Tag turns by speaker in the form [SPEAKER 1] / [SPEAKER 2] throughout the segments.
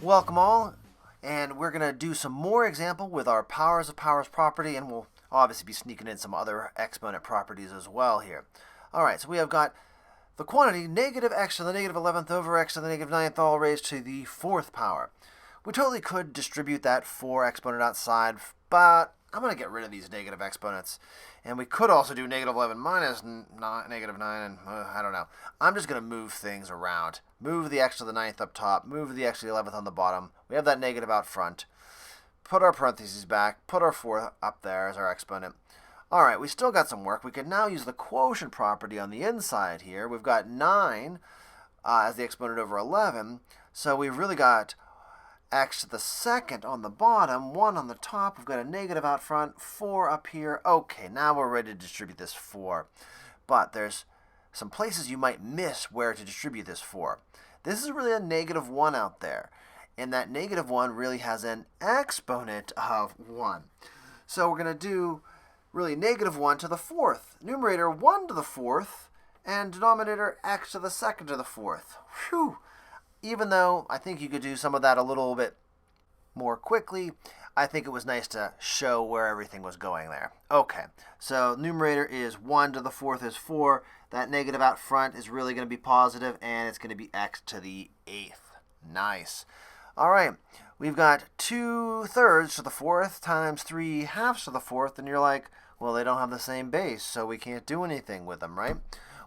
[SPEAKER 1] Welcome all, and we're going to do some more example with our powers of powers property, and we'll obviously be sneaking in some other exponent properties as well here. Alright, so we have got the quantity negative x to the negative 11th over x to the negative 9th all raised to the 4th power. We totally could distribute that 4 exponent outside, but I'm going to get rid of these negative exponents. And we could also do negative 11 minus negative 9, and I don't know. I'm just going to move things around. Move the x to the 9th up top, move the x to the 11th on the bottom. We have that negative out front. Put our parentheses back, put our 4 up there as our exponent. Alright, we still got some work. We can now use the quotient property on the inside here. We've got 9 as the exponent over 11, so we've really got x to the 2nd on the bottom, 1 on the top. We've got a negative out front, 4 up here. Okay, now we're ready to distribute this 4. But there's some places you might miss where to distribute this 4. This is really a negative 1 out there. And that negative 1 really has an exponent of 1. So we're going to do really negative 1 to the 4th. Numerator 1 to the 4th, and denominator x to the 2nd to the 4th. Whew! Even though I think you could do some of that a little bit more quickly, I think it was nice to show where everything was going there. Okay, so numerator is 1 to the 4th is 4. That negative out front is really going to be positive, and it's going to be x to the 8th. Nice. All right, we've got 2/3 to the 4th times 3/2 to the 4th, and you're like, well, they don't have the same base, so we can't do anything with them, right?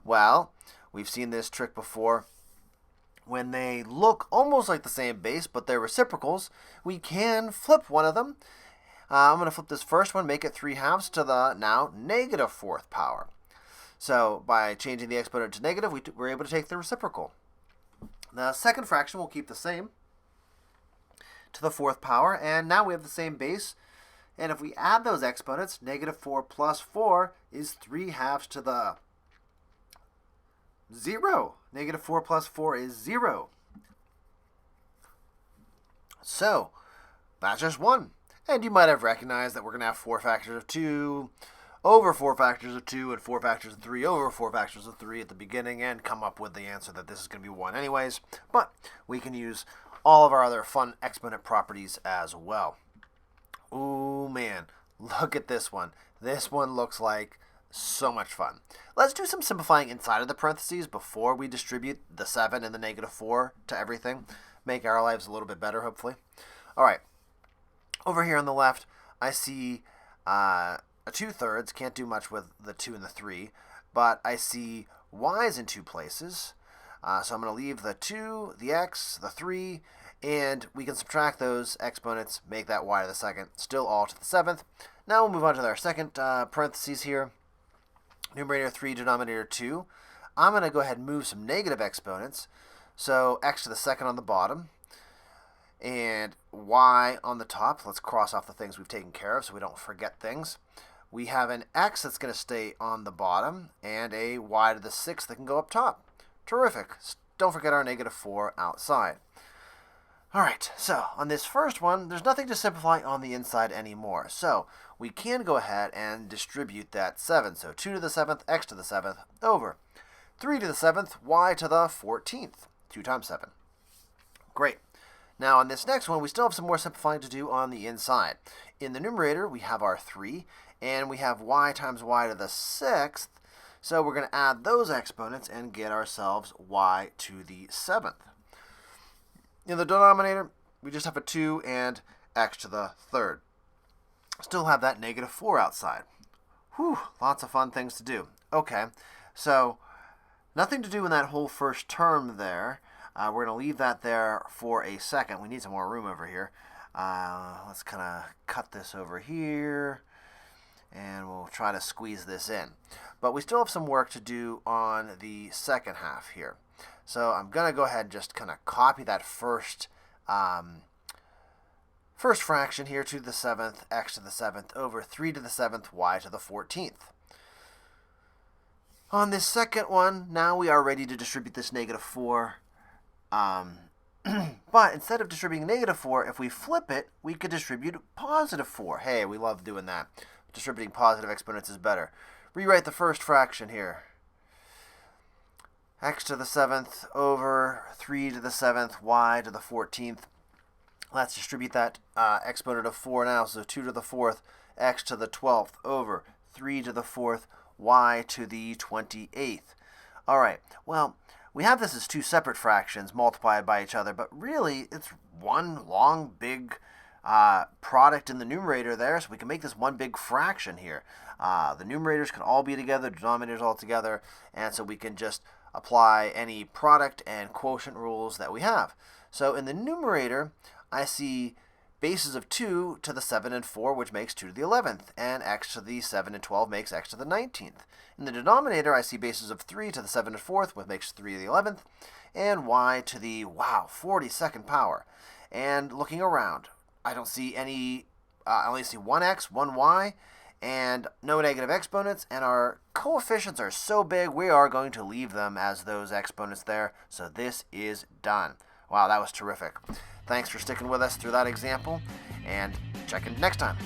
[SPEAKER 1] Well, we've seen this trick before. When they look almost like the same base, but they're reciprocals, we can flip one of them. I'm going to flip this first one, make it 3/2 to the now negative 4th power. So by changing the exponent to negative, we're able to take the reciprocal. The second fraction will keep the same to the 4th power, and now we have the same base. And if we add those exponents, negative 4 plus 4 is 3/2 to the 0. Negative 4 plus 4 is 0. So, that's just 1. And you might have recognized that we're going to have 4 factors of 2 over 4 factors of 2 and 4 factors of 3 over 4 factors of 3 at the beginning and come up with the answer that this is going to be 1 anyways. But we can use all of our other fun exponent properties as well. Ooh, man. Look at this one. This one looks like so much fun. Let's do some simplifying inside of the parentheses before we distribute the 7 and the negative 4 to everything. Make our lives a little bit better, hopefully. All right. Over here on the left, I see a 2/3. Can't do much with the 2 and the 3. But I see y's in 2 places. So I'm going to leave the 2, the x, the 3, and we can subtract those exponents, make that y to the 2nd, still all to the 7th. Now we'll move on to our second parentheses here. Numerator 3, denominator 2. I'm going to go ahead and move some negative exponents. So x to the 2nd on the bottom and y on the top. Let's cross off the things we've taken care of so we don't forget things. We have an x that's going to stay on the bottom and a y to the 6th that can go up top. Terrific. Don't forget our negative 4 outside. All right, so on this first one, there's nothing to simplify on the inside anymore. So we can go ahead and distribute that 7. So 2 to the 7th, x to the 7th, over 3 to the 7th, y to the 14th. 2 times 7. Great. Now on this next one, we still have some more simplifying to do on the inside. In the numerator, we have our 3, and we have y times y to the 6th. So we're going to add those exponents and get ourselves y to the 7th. In the denominator, we just have a 2 and x to the 3rd. Still have that negative 4 outside. Whew, lots of fun things to do. Okay, so nothing to do in that whole first term there. We're going to leave that there for a second. We need some more room over here. Let's kind of cut this over here, and we'll try to squeeze this in. But we still have some work to do on the second half here. So I'm going to go ahead and just kind of copy that first fraction here, 2 to the 7th, x to the 7th, over 3 to the 7th, y to the 14th. On this second one, now we are ready to distribute this negative 4. But instead of distributing negative 4, if we flip it, we could distribute positive 4. Hey, we love doing that. Distributing positive exponents is better. Rewrite the first fraction here. X to the 7th over 3 to the 7th, y to the 14th. Let's distribute that exponent of 4 now. So 2 to the 4th, x to the 12th over 3 to the 4th, y to the 28th. All right, well, we have this as two separate fractions multiplied by each other, but really it's one long big product in the numerator there, so we can make this one big fraction here. The numerators can all be together, denominators all together, and so we can just apply any product and quotient rules that we have. So in the numerator, I see bases of 2 to the 7 and 4, which makes 2 to the 11th, and x to the 7 and 12 makes x to the 19th. In the denominator, I see bases of 3 to the 7 and 4th, which makes 3 to the 11th, and y to the, 42nd power. And looking around, I don't see any, I only see one x, one y, and no negative exponents, and our coefficients are so big, we are going to leave them as those exponents there, so this is done. Wow, that was terrific. Thanks for sticking with us through that example, and check in next time.